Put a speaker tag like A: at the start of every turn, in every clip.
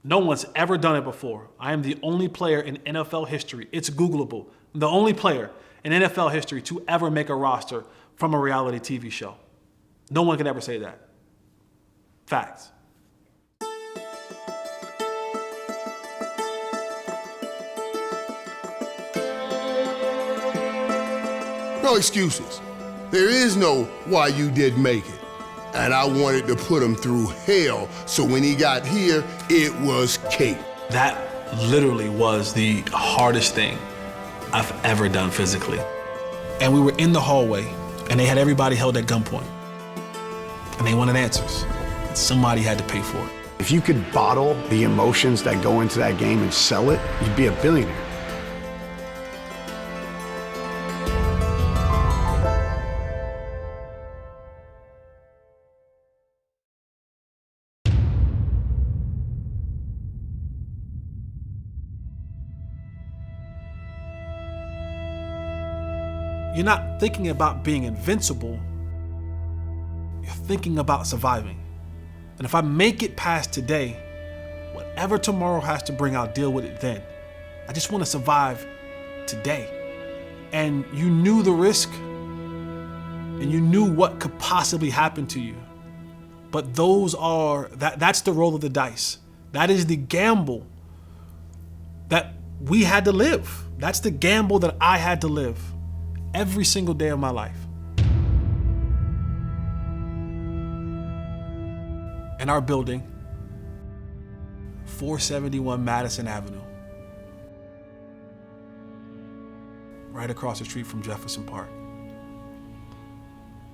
A: No one's ever done it before. I am the only player in NFL history, it's Googleable, the only player in NFL history to ever make a roster from a reality TV show. No one could ever say that. Facts.
B: No excuses. There is no why you didn't make it. And I wanted to put him through hell, so when he got here, it was cake.
A: That literally was the hardest thing I've ever done physically. And we were in the hallway, and they had everybody held at gunpoint. And they wanted answers. Somebody had to pay for it.
C: If you could bottle the emotions that go into that game and sell it, you'd be a billionaire.
A: You're not thinking about being invincible, you're thinking about surviving. And if I make it past today, whatever tomorrow has to bring, I'll deal with it then. I just want to survive today. And you knew the risk, and you knew what could possibly happen to you. But that's the roll of the dice. That is the gamble that we had to live. That's the gamble that I had to live every single day of my life. In our building, 471 Madison Avenue, right across the street from Jefferson Park.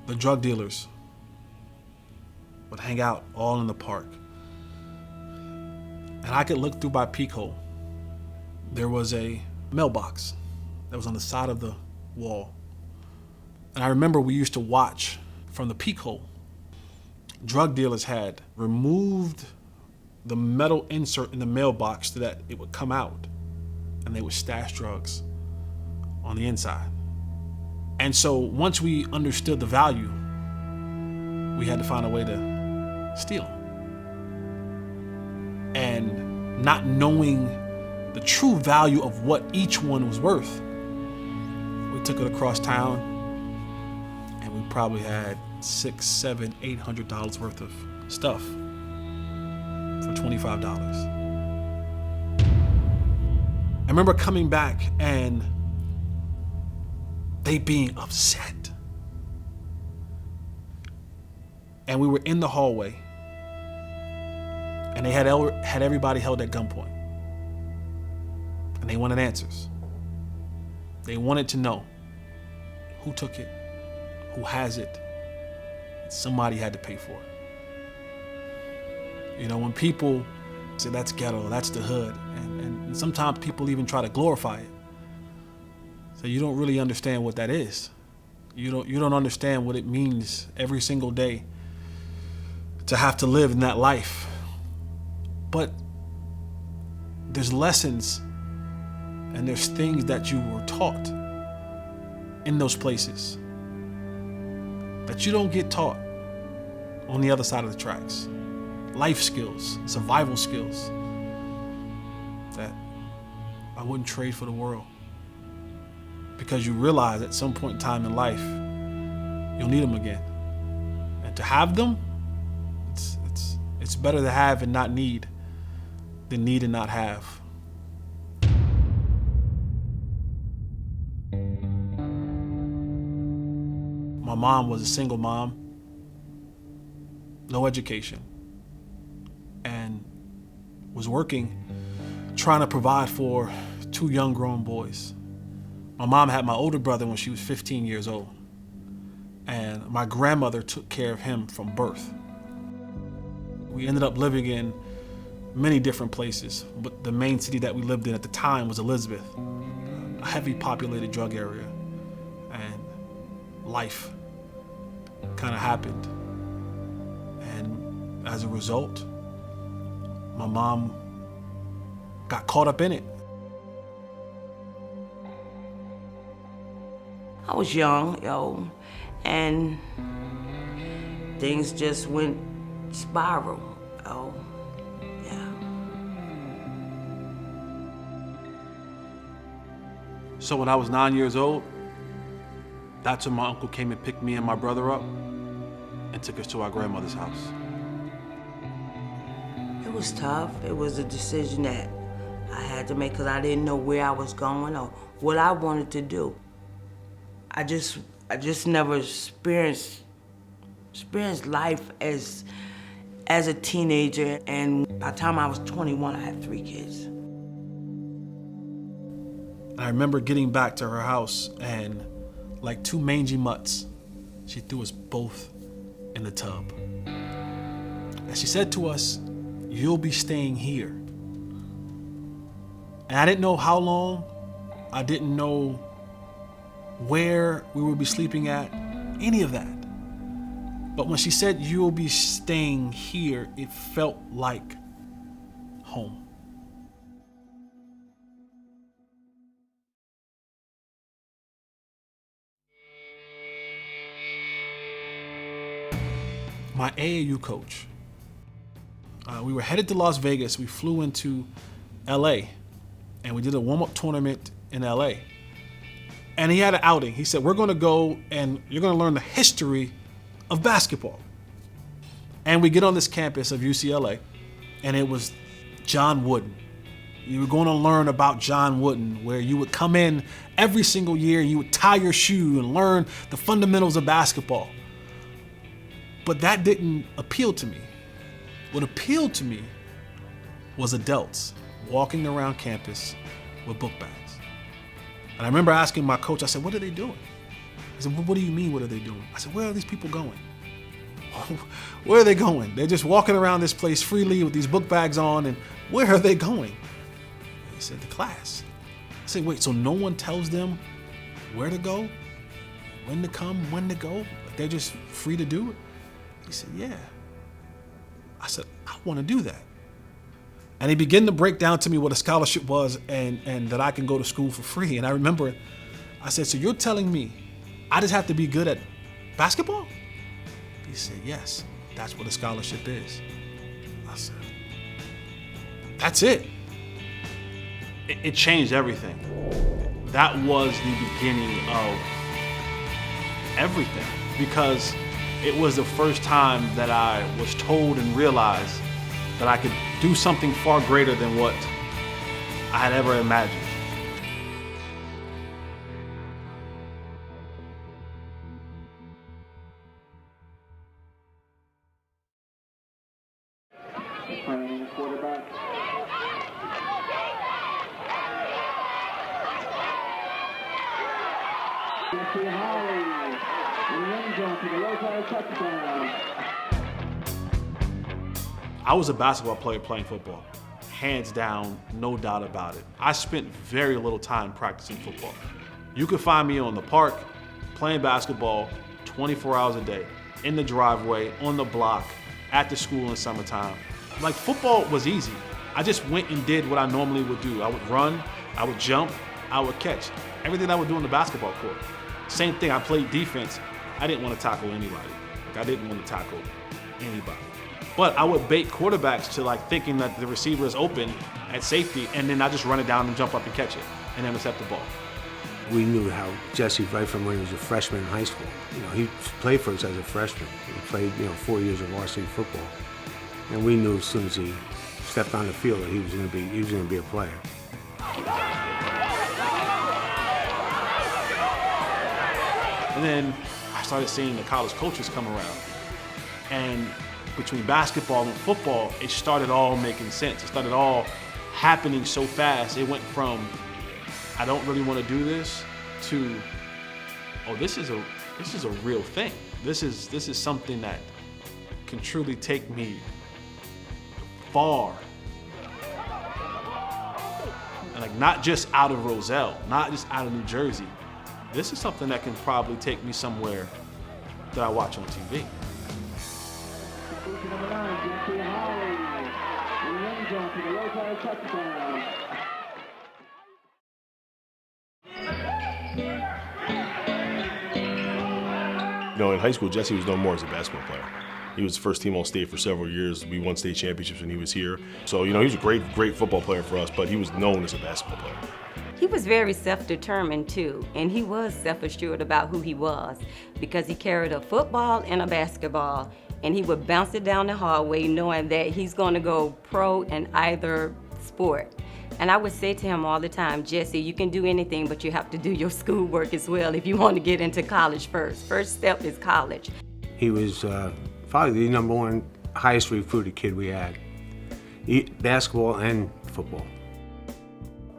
A: The drug dealers would hang out all in the park. And I could look through my peek hole. There was a mailbox that was on the side of the wall. And I remember we used to watch from the peek hole. Drug dealers had removed the metal insert in the mailbox so that it would come out, and they would stash drugs on the inside. And so once we understood the value, we had to find a way to steal them. And not knowing the true value of what each one was worth, we took it across town, and we probably had $600, $700, $800 worth of stuff for $25. I remember coming back and they being upset. And we were in the hallway, and they had everybody held at gunpoint. And they wanted answers. They wanted to know who took it, who has it. Somebody had to pay for it. You know, when people say that's ghetto, that's the hood, and sometimes people even try to glorify it. So you don't really understand what that is. You don't understand what it means every single day to have to live in that life. But there's lessons and there's things that you were taught in those places that you don't get taught on the other side of the tracks. Life skills, survival skills that I wouldn't trade for the world. Because you realize at some point in time in life, you'll need them again. And to have them, it's better to have and not need than need and not have. My mom was a single mom, no education, and was working, trying to provide for 2 young grown boys. My mom had my older brother when she was 15 years old, and my grandmother took care of him from birth. We ended up living in many different places, but the main city that we lived in at the time was Elizabeth, a heavy populated drug area, and life kind of happened. And as a result, my mom got caught up in it.
D: I was young, and things just went spiral, yeah.
A: So when I was 9 years old, that's when my uncle came and picked me and my brother up and took us to our grandmother's house.
D: It was tough. It was a decision that I had to make because I didn't know where I was going or what I wanted to do. I just never experienced life as a teenager, and by the time I was 21, I had 3 kids.
A: I remember getting back to her house and like 2 mangy mutts, she threw us both in the tub. And she said to us, "You'll be staying here." And I didn't know how long, I didn't know where we would be sleeping at, any of that. But when she said, "You'll be staying here," it felt like home. My AAU coach, we were headed to Las Vegas. We flew into LA and we did a warm-up tournament in LA. And he had an outing. He said, "We're gonna go and you're gonna learn the history of basketball." And we get on this campus of UCLA and it was John Wooden. You were gonna learn about John Wooden, where you would come in every single year and you would tie your shoe and learn the fundamentals of basketball. But that didn't appeal to me. What appealed to me was adults walking around campus with book bags. And I remember asking my coach, I said, "What are they doing?" He said, "What do you mean, what are they doing?" I said, "Where are these people going?" Where are they going? They're just walking around this place freely with these book bags on, and where are they going? He said, "The class." I said, "Wait, so no one tells them where to go, when to come, when to go? They're just free to do it?" He said, "Yeah." I said, "I want to do that." And he began to break down to me what a scholarship was and that I can go to school for free. And I remember, I said, "So you're telling me I just have to be good at basketball?" He said, "Yes, that's what a scholarship is." I said, "That's it." It changed everything. That was the beginning of everything, because it was the first time that I was told and realized that I could do something far greater than what I had ever imagined.
E: Quarterback. Jesse Holley in the end zone for the low-side touchdown.
A: I was a basketball player playing football, hands down, no doubt about it. I spent very little time practicing football. You could find me on the park playing basketball 24 hours a day, in the driveway, on the block, at the school in summertime. Like, football was easy. I just went and did what I normally would do. I would run, I would jump, I would catch. Everything I would do on the basketball court. Same thing, I played defense. I didn't want to tackle anybody. I didn't want to tackle anybody. But I would bait quarterbacks to thinking that the receiver is open at safety, and then I just run it down and jump up and catch it and intercept the ball.
F: We knew how Jesse, right from when he was a freshman in high school. He played for us as a freshman. He played, 4 years of varsity football. And we knew as soon as he stepped on the field that he was going to be a player.
A: And then I started seeing the college coaches come around. And between basketball and football, it started all making sense. It started all happening so fast. It went from, I don't really want to do this, to, oh, this is a real thing. This is something that can truly take me far. And not just out of Roselle, not just out of New Jersey. This is something that can probably take me somewhere that I watch on TV.
E: Number 9, Jesse Holley in the end zone for the low-side touchdown.
G: In high school, Jesse was known more as a basketball player. He was first team All-State for several years. We won state championships when he was here. So, he was a great football player for us, but he was known as a basketball player.
H: He was very self-determined too, and he was self-assured about who he was because he carried a football and a basketball, and he would bounce it down the hallway knowing that he's going to go pro in either sport. And I would say to him all the time, Jesse, you can do anything, but you have to do your schoolwork as well if you want to get into college first. First step is college.
F: He was probably the number one highest recruited kid we had, basketball and football.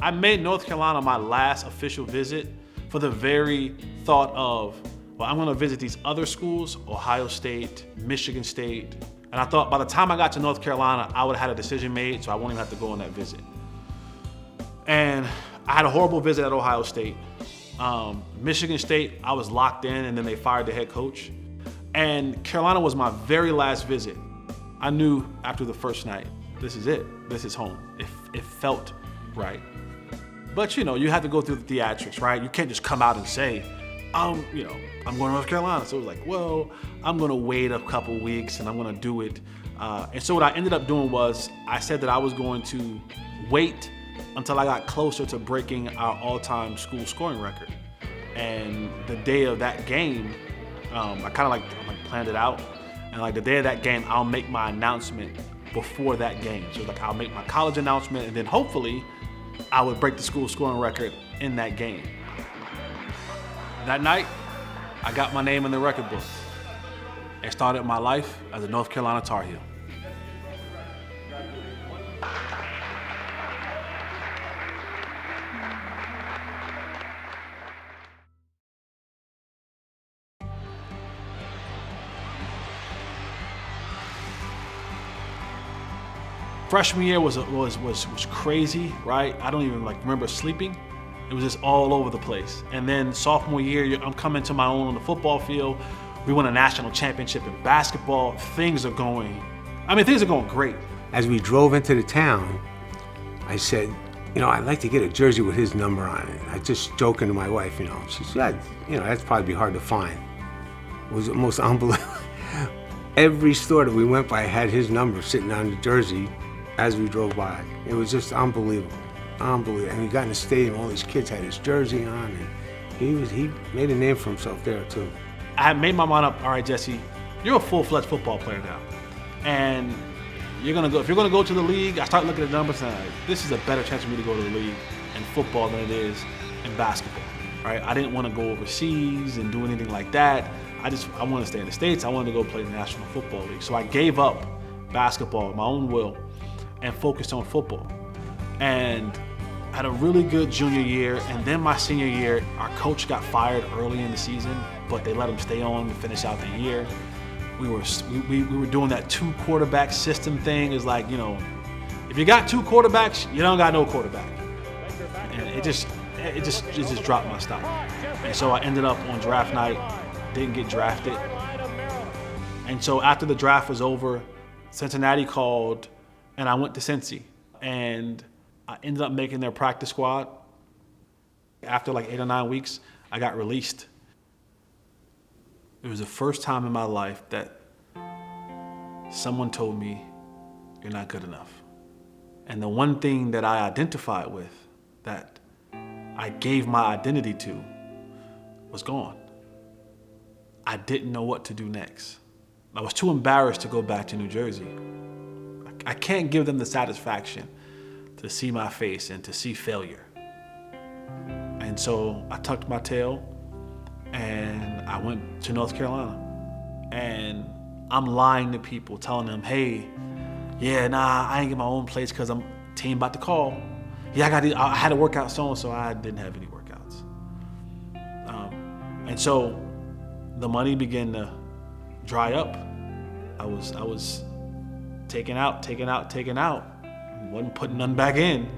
A: I made North Carolina my last official visit for the very thought of, well, I'm gonna visit these other schools, Ohio State, Michigan State, and I thought by the time I got to North Carolina, I would have had a decision made, so I won't even have to go on that visit. And I had a horrible visit at Ohio State. Michigan State, I was locked in, and then they fired the head coach. And Carolina was my very last visit. I knew after the first night, this is it, this is home. It felt right. But you know, you have to go through the theatrics, right? You can't just come out and say, I'm going to North Carolina. So it was like, well, I'm going to wait a couple weeks and I'm going to do it. And so what I ended up doing was I said that I was going to wait until I got closer to breaking our all-time school scoring record. And the day of that game, I kind of planned it out. And like the day of that game, I'll make my announcement before that game. So like I'll make my college announcement, and then hopefully I would break the school scoring record in that game. That night, I got my name in the record book and started my life as a North Carolina Tar Heel. Freshman year was crazy, right? I don't even remember sleeping. It was just all over the place. And then sophomore year, I'm coming to my own on the football field. We won a national championship in basketball. Things are going great. As
F: we drove into the town, I said, I'd like to get a jersey with his number on it. I just joking to my wife, She said, that's probably be hard to find. It was the most unbelievable. Every store that we went by had his number sitting on the jersey as we drove by. It was just unbelievable. Unbelievable. And we got in the stadium, all these kids had his jersey on, and he made a name for himself there too.
A: I had made my mind up, all right, Jesse, you're a full-fledged football player now. And if you're gonna go to the league, I start looking at the numbers and this is a better chance for me to go to the league in football than it is in basketball. Right? I didn't want to go overseas and do anything like that. I wanted to stay in the States. I wanted to go play in the National Football League. So I gave up basketball, my own will, and focused on football. And had a really good junior year, and then my senior year, our coach got fired early in the season, but they let him stay on to finish out the year. We were doing that 2 quarterback system thing. Is like, if you got 2 quarterbacks, you don't got no quarterback. And it just dropped my stock. And so I ended up on draft night, didn't get drafted. And so after the draft was over, Cincinnati called, and I went to Cincy, and I ended up making their practice squad. After 8 or 9 weeks, I got released. It was the first time in my life that someone told me, you're not good enough. And the one thing that I identified with, that I gave my identity to, was gone. I didn't know what to do next. I was too embarrassed to go back to New Jersey. I can't give them the satisfaction to see my face and to see failure. And so I tucked my tail and I went to North Carolina. And I'm lying to people, telling them, hey, I ain't get my own place because I'm team about to call. I had to work out so I didn't have any workouts. And so the money began to dry up. I was taking out, wasn't putting none back in.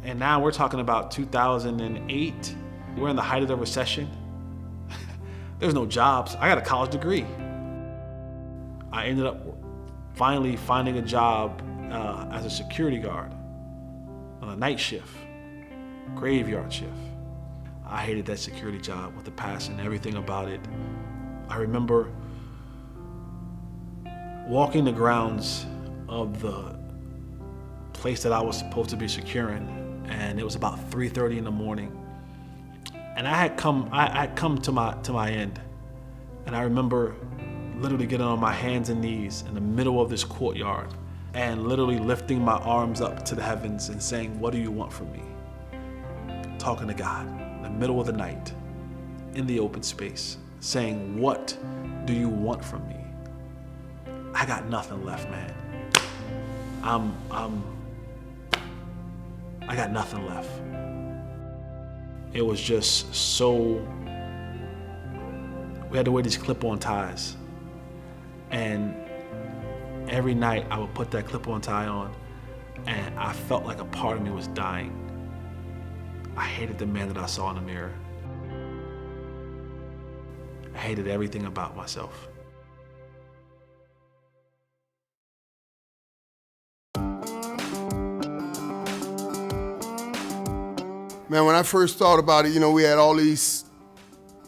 A: And now we're talking about 2008. We're in the height of the recession. There's no jobs. I got a college degree. I ended up finally finding a job as a security guard on a night shift, graveyard shift. I hated that security job with a passion, everything about it. I remember walking the grounds of the place that I was supposed to be securing, and it was about 3:30 in the morning. And I had come to my end. And I remember literally getting on my hands and knees in the middle of this courtyard and literally lifting my arms up to the heavens and saying, "What do you want from me?" Talking to God in the middle of the night, in the open space, saying, "What do you want from me?" I got nothing left, man. I got nothing left. It was just so, we had to wear these clip-on ties. And every night I would put that clip-on tie on and I felt like a part of me was dying. I hated the man that I saw in the mirror. I hated everything about myself.
B: Man, when I first thought about it, we had all these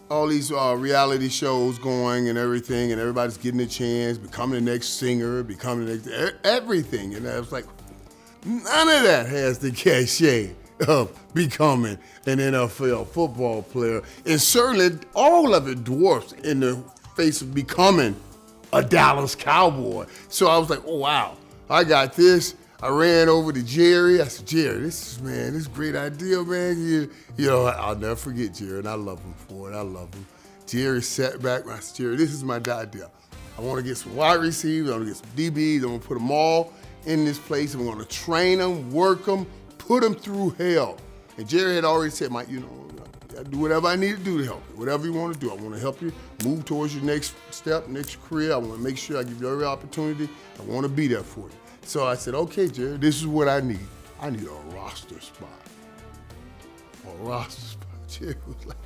B: reality shows going and everything, and everybody's getting a chance, becoming the next singer, becoming the next everything. And I was like, none of that has the cachet of becoming an NFL football player. And certainly all of it dwarfs in the face of becoming a Dallas Cowboy. So I was like, oh, wow, I got this. I ran over to Jerry. I said, Jerry, this is a great idea, man. I'll never forget Jerry, and I love him for it. I love him. Jerry sat back and I said, Jerry, this is my idea. I want to get some wide receivers. I want to get some DBs. I'm going to put them all in this place. I'm going to train them, work them, put them through hell. And Jerry had already said, Mike, I do whatever I need to do to help you. Whatever you want to do. I want to help you move towards your next step, next career. I want to make sure I give you every opportunity. I want to be there for you. So I said, okay, Jerry, this is what I need. I need a roster spot. A roster spot. Jerry was like,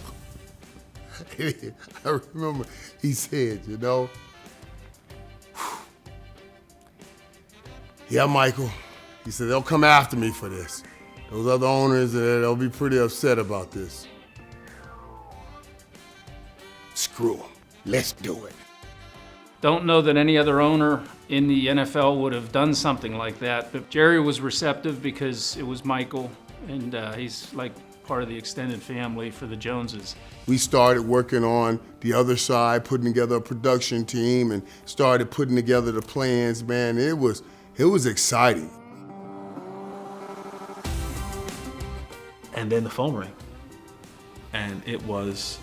B: I remember he said, yeah, Michael. He said, they'll come after me for this. Those other owners, they'll be pretty upset about this. Screw them. Let's do it.
I: Don't know that any other owner in the NFL would have done something like that, but Jerry was receptive because it was Michael, and he's like part of the extended family for the Joneses.
B: We started working on the other side, putting together a production team, and started putting together the plans. Man, it was exciting.
A: And then the phone rang, and it was,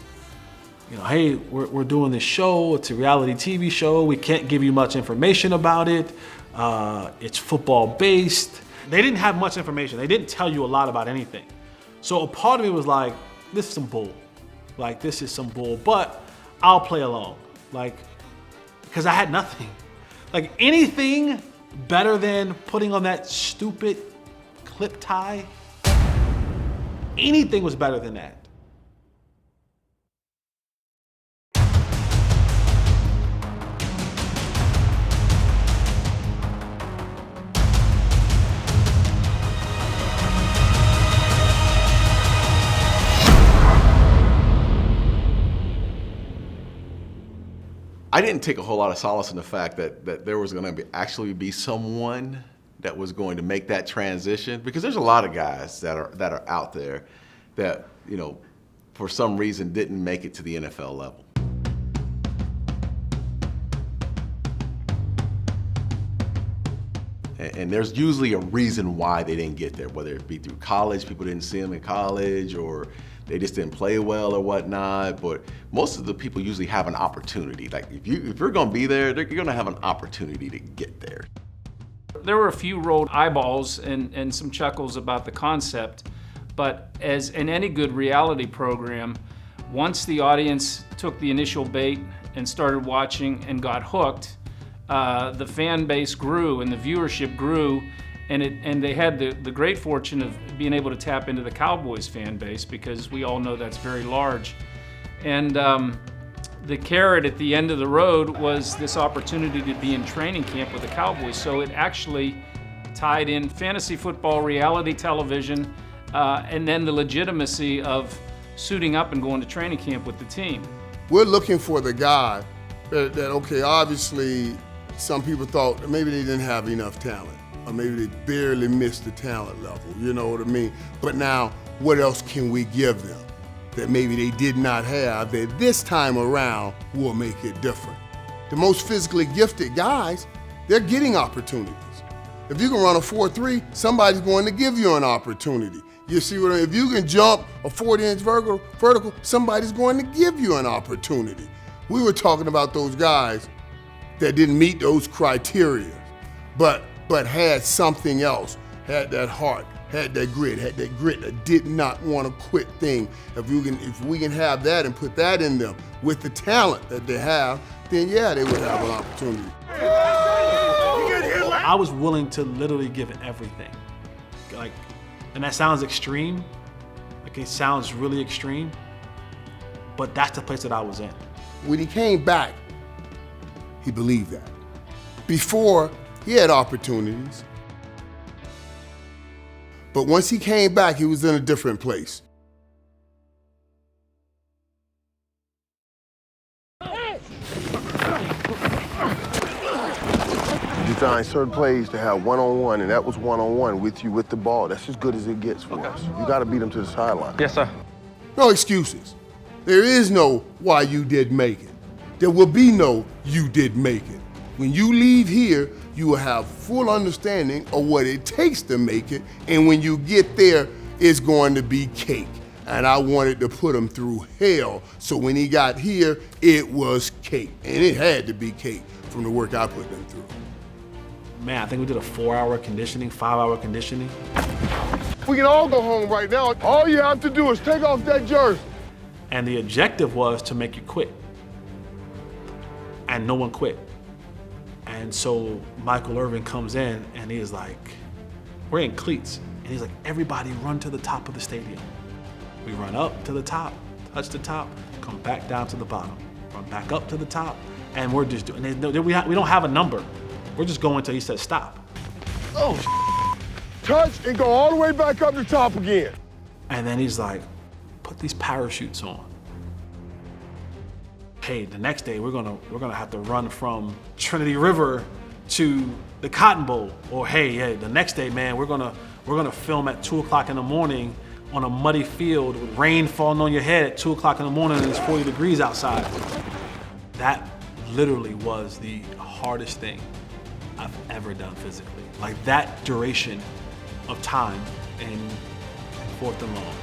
A: hey, we're doing this show. It's a reality TV show. We can't give you much information about it. It's football based. They didn't have much information. They didn't tell you a lot about anything. So a part of me was like, this is some bull. This is some bull, but I'll play along. Because I had nothing. Anything better than putting on that stupid clip tie, anything was better than that.
J: I didn't take a whole lot of solace in the fact that there was going to actually be someone that was going to make that transition, because there's a lot of guys that are out there that, for some reason didn't make it to the NFL level. And there's usually a reason why they didn't get there, whether it be through college, people didn't see them in college, or they just didn't play well or whatnot. But most of the people usually have an opportunity. If you're gonna be there, you're gonna have an opportunity to get there.
I: There were a few rolled eyeballs and some chuckles about the concept, but as in any good reality program, once the audience took the initial bait and started watching and got hooked, the fan base grew and the viewership grew, and they had the great fortune of being able to tap into the Cowboys fan base, because we all know that's very large. And the carrot at the end of the road was this opportunity to be in training camp with the Cowboys. So it actually tied in fantasy football, reality television, and then the legitimacy of suiting up and going to training camp with the team.
B: We're looking for the guy that okay, obviously some people thought maybe they didn't have enough talent. or maybe they barely missed the talent level, you know what I mean? But now, what else can we give them that maybe they did not have that this time around will make it different? The most physically gifted guys, they're getting opportunities. If you can run a 4.3, somebody's going to give you an opportunity. You see what I mean? If you can jump a 40-inch vertical, somebody's going to give you an opportunity. We were talking about those guys that didn't meet those criteria, but had something else, had that heart, had that grit, that did not want to quit thing. If we can have that and put that in them with the talent that they have, then yeah, they would have an opportunity.
A: I was willing to literally give it everything. Like, and that sounds extreme. Like, it sounds really extreme, but that's the place that I was in.
B: When he came back, he believed that. Before, he had opportunities. But once he came back, he was in a different place.
K: Design certain plays to have one-on-one, and that was one-on-one with you with the ball. That's as good as it gets for us. You got to beat them to the sideline.
L: Yes, sir.
B: No excuses. There is no why you did make it. There will be no you did make it. When you leave here, you will have full understanding of what it takes to make it, and when you get there, it's going to be cake. And I wanted to put him through hell, so when he got here, it was cake. And it had to be cake from the work I put him through.
A: Man, I think we did a 4-hour conditioning, 5-hour conditioning.
K: We can all go home right now. All you have to do is take off that jersey.
A: And the objective was to make you quit. And no one quit. And so Michael Irvin comes in and he's like, we're in cleats. And he's like, everybody run to the top of the stadium. We run up to the top, touch the top, come back down to the bottom, run back up to the top, and we're just doing, we don't have a number. We're just going until he says stop.
K: Oh, touch and go all the way back up the top again.
A: And then he's like, put these parachutes on. Hey, the next day we're gonna have to run from Trinity River to the Cotton Bowl. Or hey, the next day, man, we're gonna film at 2 o'clock in the morning on a muddy field with rain falling on your head at 2 o'clock in the morning and it's 40 degrees outside. That literally was the hardest thing I've ever done physically. Like that duration of time in 4th and long.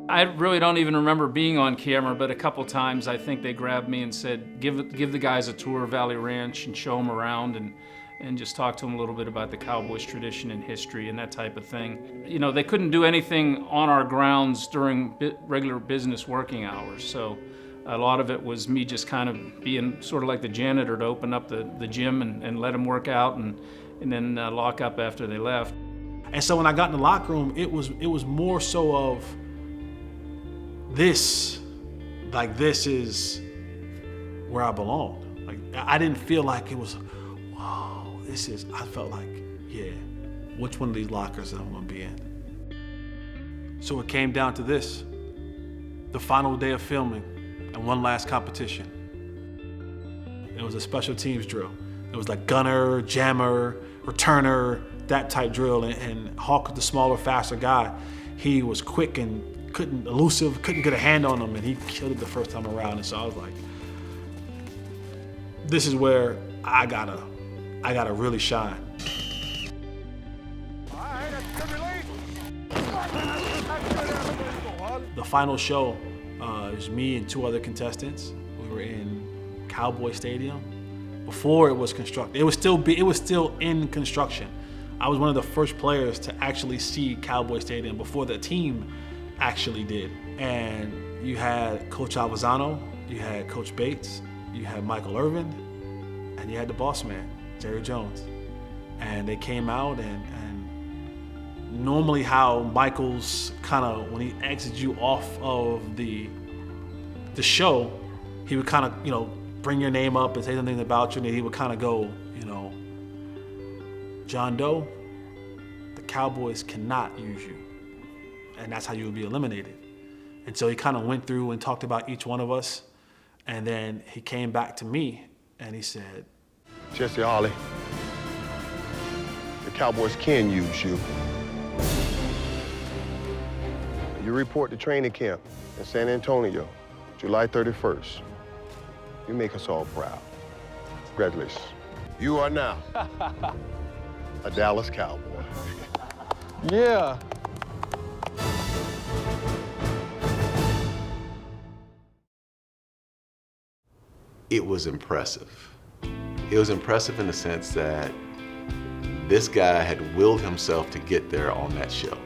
I: I really don't even remember being on camera, but a couple times I think they grabbed me and said, give the guys a tour of Valley Ranch and show them around and just talk to them a little bit about the Cowboys tradition and history and that type of thing. You know, they couldn't do anything on our grounds during regular business working hours, so a lot of it was me just kind of being sort of like the janitor to open up the gym and let them work out and then lock up after they left.
A: And so when I got in the locker room, it was more so of, this is where I belonged. Like, I didn't feel like it was, wow, I felt like, yeah, which one of these lockers am I gonna be in? So it came down to this, the final day of filming and one last competition. It was a special teams drill. It was like gunner, jammer, returner, that type drill. And Hawk, the smaller, faster guy, he was quick and couldn't get a hand on him, and he killed it the first time around. And so I was like, this is where I gotta really shine. The final show, it was me and 2 other contestants. We were in Cowboys Stadium. Before it was constructed, it was still in construction. I was one of the first players to actually see Cowboy Stadium before the team actually did. And you had Coach Alvazano, you had Coach Bates, you had Michael Irvin, and you had the boss man, Jerry Jones. And they came out and normally how Michael's kind of, when he exits you off of the show, he would kind of, bring your name up and say something about you, and he would kind of go, John Doe, the Cowboys cannot use you. And that's how you would be eliminated. And so he kind of went through and talked about each one of us. And then he came back to me and he said,
K: Jesse Holley, the Cowboys can use you. You report to training camp in San Antonio, July 31st. You make us all proud. Congratulations. You are now a Dallas Cowboy.
C: Yeah.
J: It was impressive. It was impressive in the sense that this guy had willed himself to get there on that show.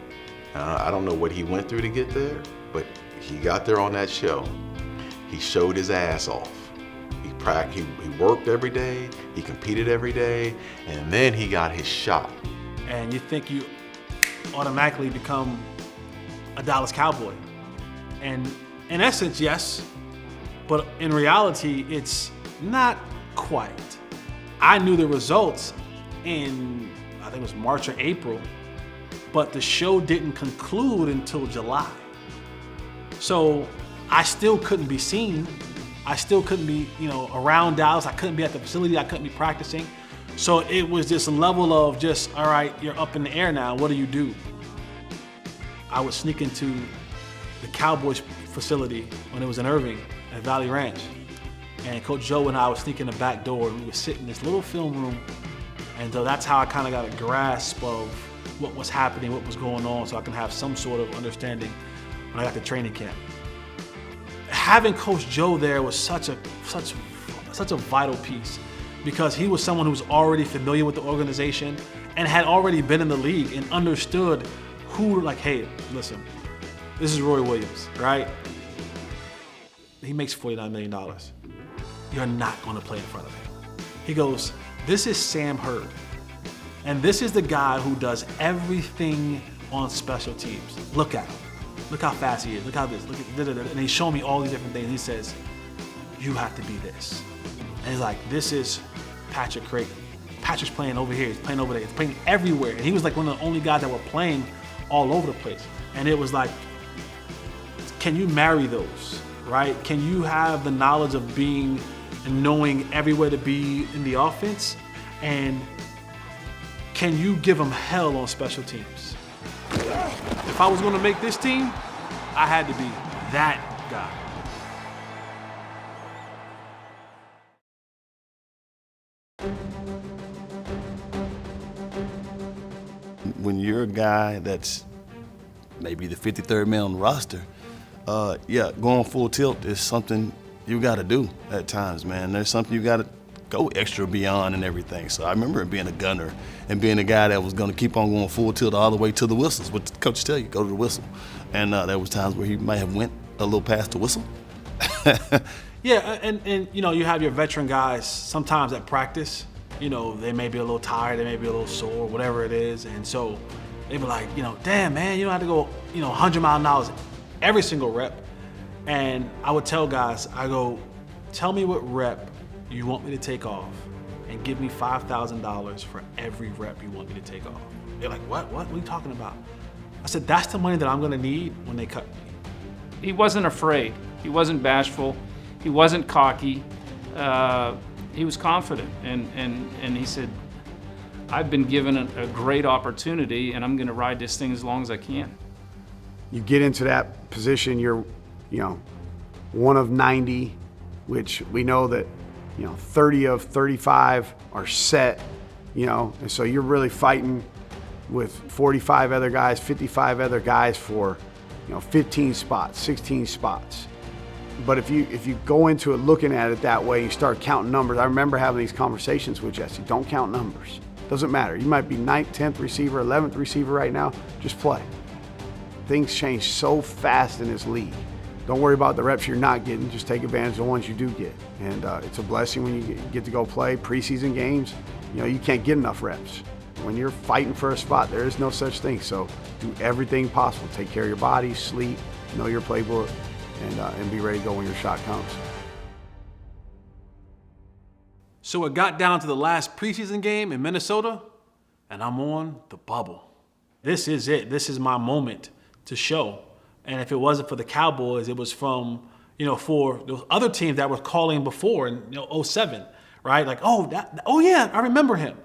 J: I don't know what he went through to get there, but he got there on that show. He showed his ass off. He worked every day, he competed every day, and then he got his shot.
A: And you think you automatically become a Dallas Cowboy. And in essence, yes, but in reality, it's not quite. I knew the results in, I think it was March or April, but the show didn't conclude until July. So I still couldn't be seen. I still couldn't be, around Dallas. I couldn't be at the facility. I couldn't be practicing. So it was just a level of just, all right, you're up in the air now. What do you do? I would sneak into the Cowboys facility when it was in Irving at Valley Ranch. And Coach Joe and I would sneak in the back door and we would sit in this little film room. And so that's how I kind of got a grasp of what was happening, what was going on, so I can have some sort of understanding when I got to training camp. Having Coach Joe there was such a vital piece because he was someone who was already familiar with the organization and had already been in the league and understood who, like, hey, listen, this is Roy Williams, right? He makes $49 million. You're not going to play in front of him. He goes, this is Sam Hurd, and this is the guy who does everything on special teams. Look at him. Look how fast he is. Look how this. Look at, and he's showing me all these different things. He says, you have to be this. And he's like, this is Patrick Creighton. Patrick's playing over here. He's playing over there. He's playing everywhere. And he was like one of the only guys that were playing all over the place. And it was like, can you marry those, right? Can you have the knowledge of being and knowing everywhere to be in the offense? And can you give them hell on special teams? If I was going to make this team, I had to be that guy.
L: When you're a guy that's maybe the 53rd man on the roster, going full tilt is something you got to do at times, man. There's something you got to go extra beyond and everything. So I remember being a gunner and being a guy that was going to keep on going full tilt all the way to the whistles. What the coaches tell you, go to the whistle. And there was times where he might have went a little past the whistle.
A: Yeah, and you have your veteran guys sometimes at practice, they may be a little tired, they may be a little sore, whatever it is. And so they be like, damn, man, you don't have to go, 100 miles an hour every single rep. And I would tell guys, I go, tell me what rep you want me to take off and give me $5,000 for every rep you want me to take off. They're like, what are you talking about? I said, that's the money that I'm gonna need when they cut me.
I: He wasn't afraid. He wasn't bashful. He wasn't cocky. He was confident. And he said, I've been given a great opportunity and I'm gonna ride this thing as long as I can.
C: You get into that position, you're, one of 90, which we know that 30 of 35 are set, and so you're really fighting with 45 other guys, 55 other guys for, 15 spots, 16 spots. But if you go into it looking at it that way, you start counting numbers. I remember having these conversations with Jesse. Don't count numbers. Doesn't matter. You might be 9th, 10th receiver, 11th receiver right now. Just play. Things change so fast in this league. Don't worry about the reps you're not getting. Just take advantage of the ones you do get. And it's a blessing when you get to go play preseason games. You can't get enough reps. When you're fighting for a spot, there is no such thing. So do everything possible. Take care of your body, sleep, know your playbook, and be ready to go when your shot comes.
A: So it got down to the last preseason game in Minnesota, and I'm on the bubble. This is it. This is my moment to show. And if it wasn't for the Cowboys, it was from, for those other teams that were calling before in 07, right? Like, oh yeah, I remember him.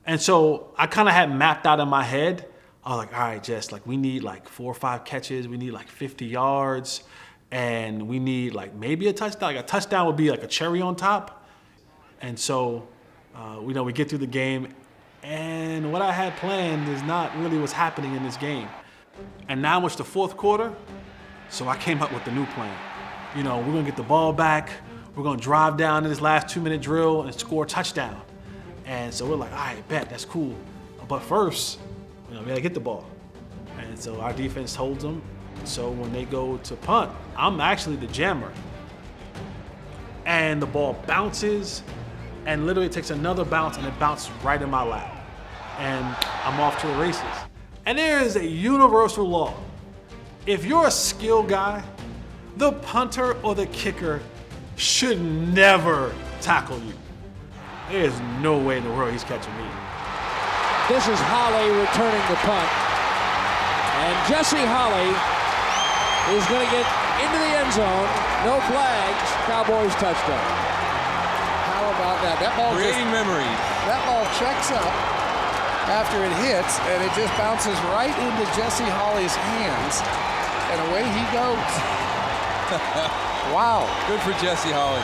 A: And so I kind of had mapped out in my head. I was like, all right, Jess, like we need like 4 or 5 catches. We need like 50 yards. And we need like maybe a touchdown. Like a touchdown would be like a cherry on top. And so, we get through the game. And what I had planned is not really what's happening in this game. And now it's the fourth quarter. So I came up with the new plan. We're going to get the ball back. We're going to drive down to this last 2-minute drill and score a touchdown. And so we're like, all right, bet, that's cool. But first, we got to get the ball. And so our defense holds them. So when they go to punt, I'm actually the jammer. And the ball bounces and literally takes another bounce and it bounces right in my lap. And I'm off to the races. And there is a universal law. If you're a skill guy, the punter or the kicker should never tackle you. There's no way in the world he's catching me.
E: This is Holley returning the punt. And Jesse Holley is going to get into the end zone. No flags. Cowboys touchdown.
M: How about that? That ball
N: creating memories.
M: That ball checks up after it hits, and it just bounces right into Jesse Holley's hands, and away he goes. Wow.
N: Good for Jesse Holley.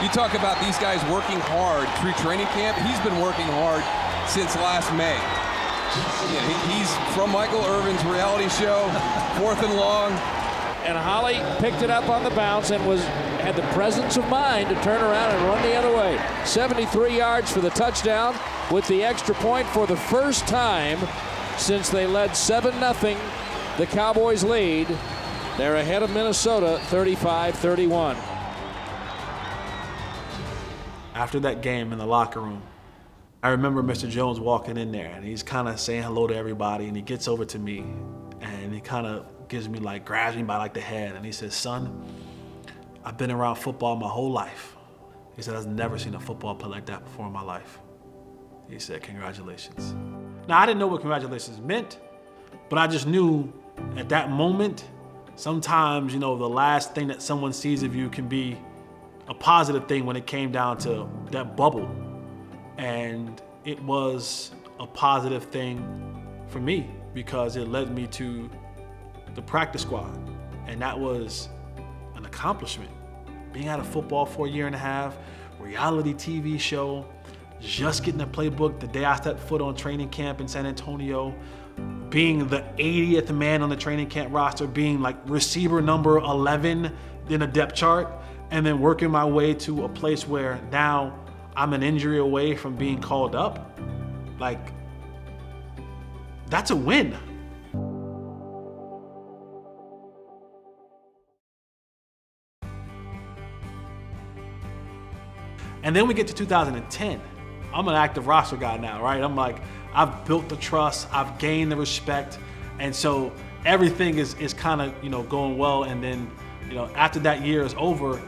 N: You talk about these guys working hard through training camp. He's been working hard since last May. He's from Michael Irvin's reality show, 4th and Long.
E: And Holley picked it up on the bounce and had the presence of mind to turn around and run the other way. 73 yards for the touchdown with the extra point for the first time since they led 7-0. The Cowboys lead. They're ahead of Minnesota 35-31.
A: After that game in the locker room, I remember Mr. Jones walking in there and he's kind of saying hello to everybody and he gets over to me and he kind of gives me grabs me by the head and he says, son, I've been around football my whole life. He said, I've never seen a football play like that before in my life. He said, congratulations. Now, I didn't know what congratulations meant, but I just knew at that moment, sometimes, the last thing that someone sees of you can be a positive thing when it came down to that bubble. And it was a positive thing for me because it led me to the practice squad. And that was an accomplishment. Being out of football for a year and a half, reality TV show, just getting the playbook the day I stepped foot on training camp in San Antonio, being the 80th man on the training camp roster, being receiver number 11 in a depth chart, and then working my way to a place where now I'm an injury away from being called up. That's a win. And then we get to 2010. I'm an active roster guy now, right? I'm I've built the trust, I've gained the respect, and so everything is kind of, going well. And then, after that year is over,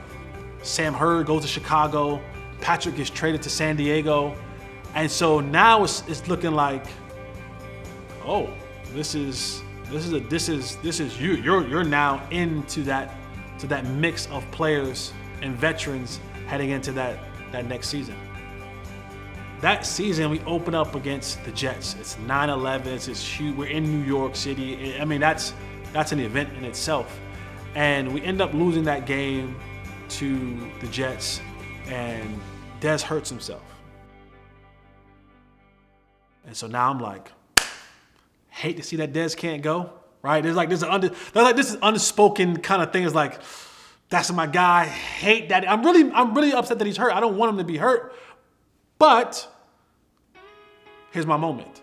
A: Sam Hurd goes to Chicago, Patrick gets traded to San Diego, and so now it's looking like, oh, this is you. You're now into that mix of players and veterans heading into that next season. That season, we open up against the Jets. It's 9/11. It's huge. We're in New York City. I mean, that's an event in itself. And we end up losing that game to the Jets, and Dez hurts himself. And so now I'm hate to see that Dez can't go, right? This is unspoken kind of thing. It's that's my guy. Hate that. I'm really upset that he's hurt. I don't want him to be hurt. But here's my moment.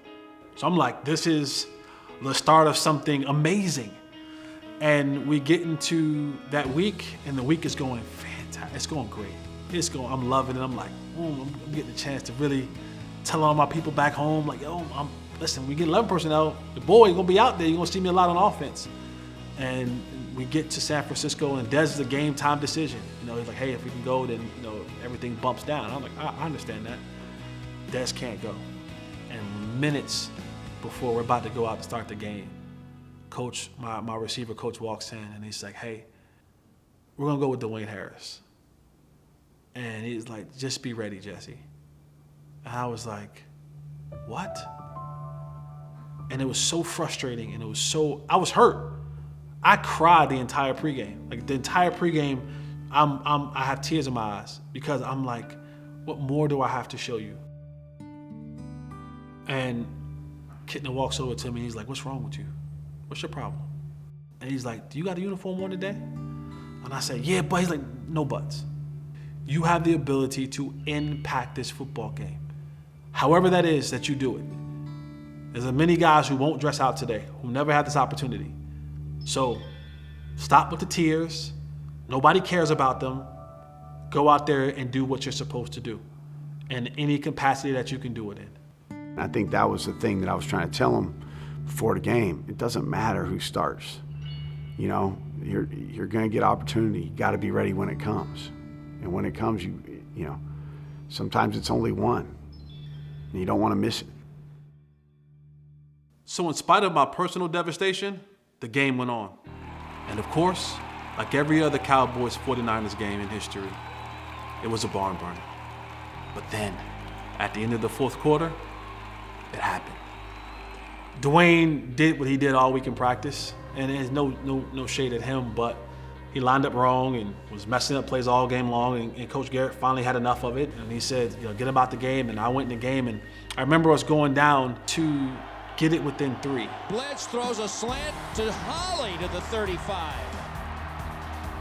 A: So I'm this is the start of something amazing. And we get into that week, and the week is going fantastic. It's going great. I'm loving it. I'm I'm getting a chance to really tell all my people back home, listen, we get 11 personnel, the boy gonna be out there. You're gonna see me a lot on offense. And we get to San Francisco, and Dez is a game time decision. He's hey, if we can go, then everything bumps down. I'm I understand that. Dez can't go. And minutes before we're about to go out to start the game, coach, my receiver coach walks in and he's like, hey, we're gonna go with Dwayne Harris. And he's like, just be ready, Jesse. And I was like, what? And it was so frustrating, and I was hurt. I cried the entire pregame. Like the entire pregame, I have tears in my eyes because I'm like, what more do I have to show you? And Kitna walks over to me, he's like, what's wrong with you? What's your problem? And he's like, do you got a uniform on today? And I said, yeah, but he's like, no buts. You have the ability to impact this football game. However that is that you do it. There's many guys who won't dress out today, who never had this opportunity. So stop with the tears. Nobody cares about them. Go out there and do what you're supposed to do in any capacity that you can do it in.
C: I think that was the thing that I was trying to tell him before the game. It doesn't matter who starts. You know, you're going to get opportunity. You got to be ready when it comes. And when it comes, you know, sometimes it's only one, and you don't want to miss it.
A: So in spite of my personal devastation, the game went on. And of course, like every other Cowboys 49ers game in history, it was a barn burner. But then, at the end of the fourth quarter, it happened. Dwayne did what he did all week in practice, and there's no shade at him, but he lined up wrong and was messing up plays all game long, and Coach Garrett finally had enough of it, and he said, you know, get about the game, and I went in the game, and I remember us going down to get it within 3.
E: Bledge throws a slant to Holley to the 35.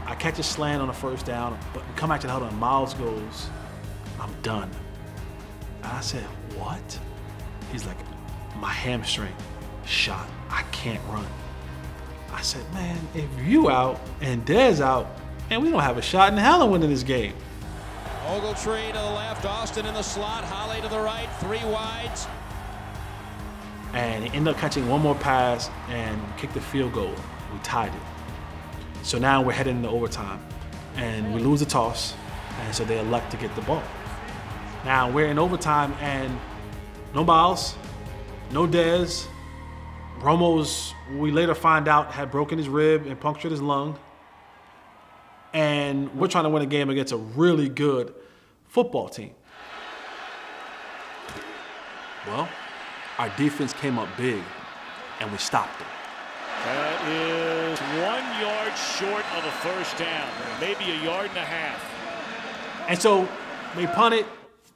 A: I catch a slant on the first down, but we come back to the huddle and Miles goes, I'm done. And I said, what? He's like, my hamstring shot. I can't run. I said, man, if you out and Dez out, man, we don't have a shot in hell of winning this game.
E: Ogletree to the left, Austin in the slot, Holley to the right, 3 wides.
A: And he ended up catching one more pass and kicked the field goal. We tied it. So now we're heading into overtime, and we lose the toss, and so they elect to get the ball. Now we're in overtime, and no Miles, no Dez. Romo's, we later find out, had broken his rib and punctured his lung. And we're trying to win a game against a really good football team. Well, our defense came up big, and we stopped them.
O: That is 1 yard short of a first down, maybe 1.5 yards.
A: And so they punt it,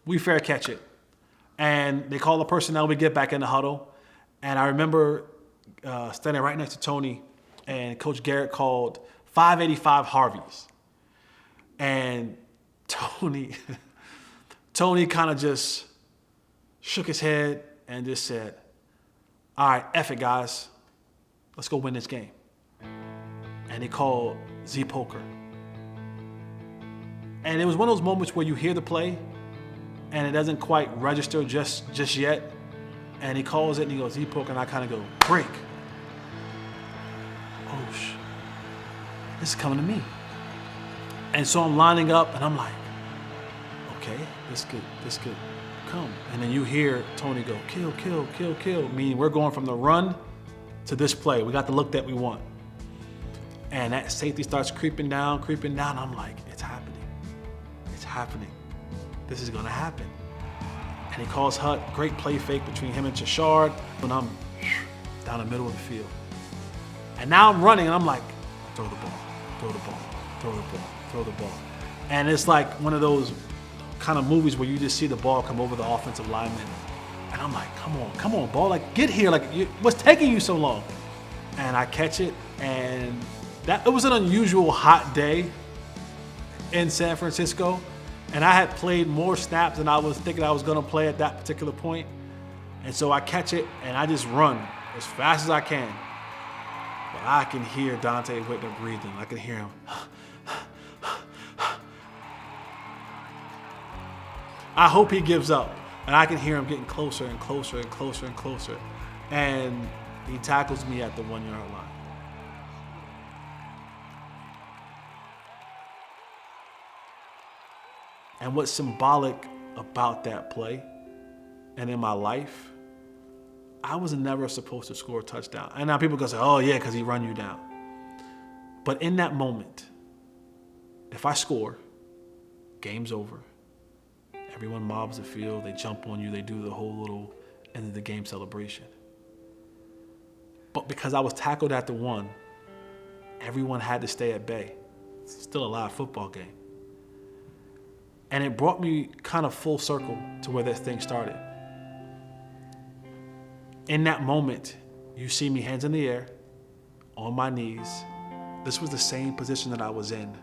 A: we fair catch it. And they call the personnel, we get back in the huddle. And I remember standing right next to Tony, and Coach Garrett called 585 Harveys. And Tony kind of just shook his head and just said, all right, F it, guys. Let's go win this game. And he called Z Poker. And it was one of those moments where you hear the play and it doesn't quite register just yet. And he calls it and he goes, Z Poker, and I kind of go, break. Oh, this is coming to me. And so I'm lining up and I'm like, okay, this could come. And then you hear Tony go, kill, kill, kill, kill. Meaning we're going from the run to this play. We got the look that we want. And that safety starts creeping down. I'm like, it's happening. It's happening. This is gonna happen. And he calls Hut, great play fake between him and Chashard, and I'm down the middle of the field. And now I'm running and I'm like, throw the ball, throw the ball, throw the ball, throw the ball. And it's like one of those kind of movies where you just see the ball come over the offensive lineman. And I'm like, come on, ball, like get here, like what's taking you so long? And I catch it, and it was an unusual hot day in San Francisco. And I had played more snaps than I was thinking I was gonna play at that particular point. And so I catch it and I just run as fast as I can. But I can hear Dante Whitner breathing. I can hear him. I hope he gives up. And I can hear him getting closer and closer and closer and closer. And he tackles me at the 1 yard line. And what's symbolic about that play and in my life, I was never supposed to score a touchdown. And now people go say, oh yeah, because he run you down. But in that moment, if I score, game's over. Everyone mobs the field, they jump on you, they do the whole little end of the game celebration. But because I was tackled at the 1, everyone had to stay at bay. It's still a live football game. And it brought me kind of full circle to where this thing started. In that moment, you see me hands in the air, on my knees. This was the same position that I was in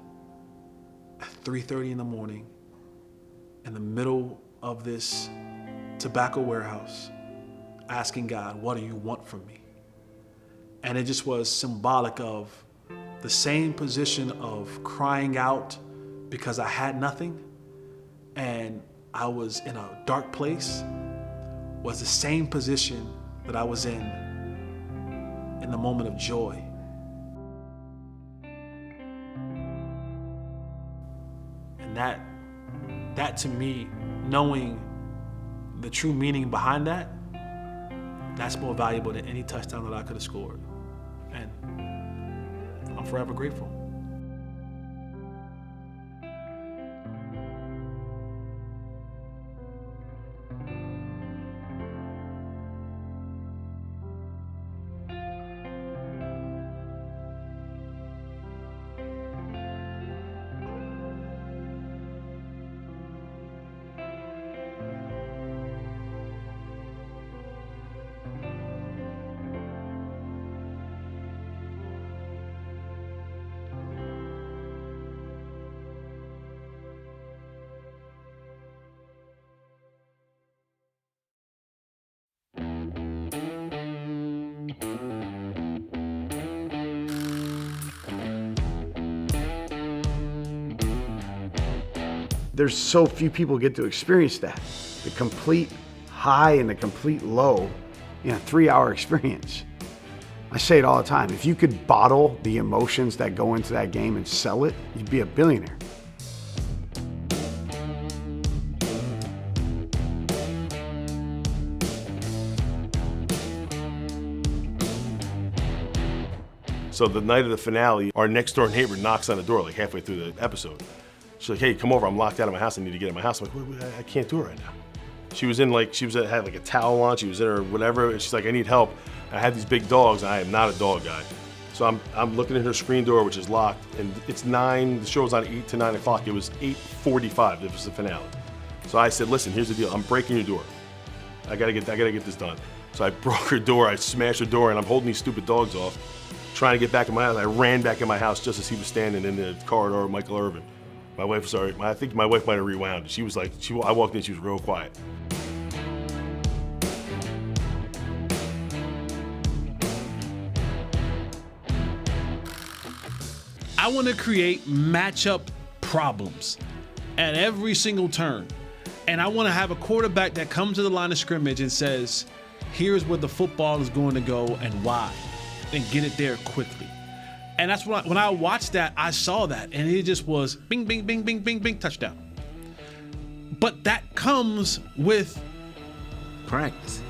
A: at 3:30 in the morning, in the middle of this tobacco warehouse, asking God, what do you want from me? And it just was symbolic of the same position of crying out because I had nothing and I was in a dark place, was the same position that I was in the moment of joy. And that to me, knowing the true meaning behind that, that's more valuable than any touchdown that I could have scored. And I'm forever grateful.
C: There's so few people get to experience that. The complete high and the complete low in a 3-hour experience. I say it all the time. If you could bottle the emotions that go into that game and sell it, you'd be a billionaire.
G: So the night of the finale, our next door neighbor knocks on the door like halfway through the episode. She's like, hey, come over, I'm locked out of my house, I need to get in my house. I'm like, wait, I can't do it right now. She was in like, had like a towel on, she was in her whatever, and she's like, I need help. I have these big dogs, and I am not a dog guy. So I'm looking at her screen door, which is locked, and it's 9, the show was on 8 to 9 o'clock. It was 8:45, it was the finale. So I said, listen, here's the deal, I'm breaking your door. I gotta get this done. So I broke her door, I smashed her door, and I'm holding these stupid dogs off, trying to get back in my house. I ran back in my house just as he was standing in the corridor with Michael Irvin. My wife, sorry, I think my wife might have rewound. She was like, I walked in, she was real quiet.
A: I want to create matchup problems at every single turn. And I want to have a quarterback that comes to the line of scrimmage and says, here's where the football is going to go and why, and get it there quickly. And that's when I watched that, I saw that, and it just was bing, bing, bing, bing, bing, bing, touchdown. But that comes with
F: practice.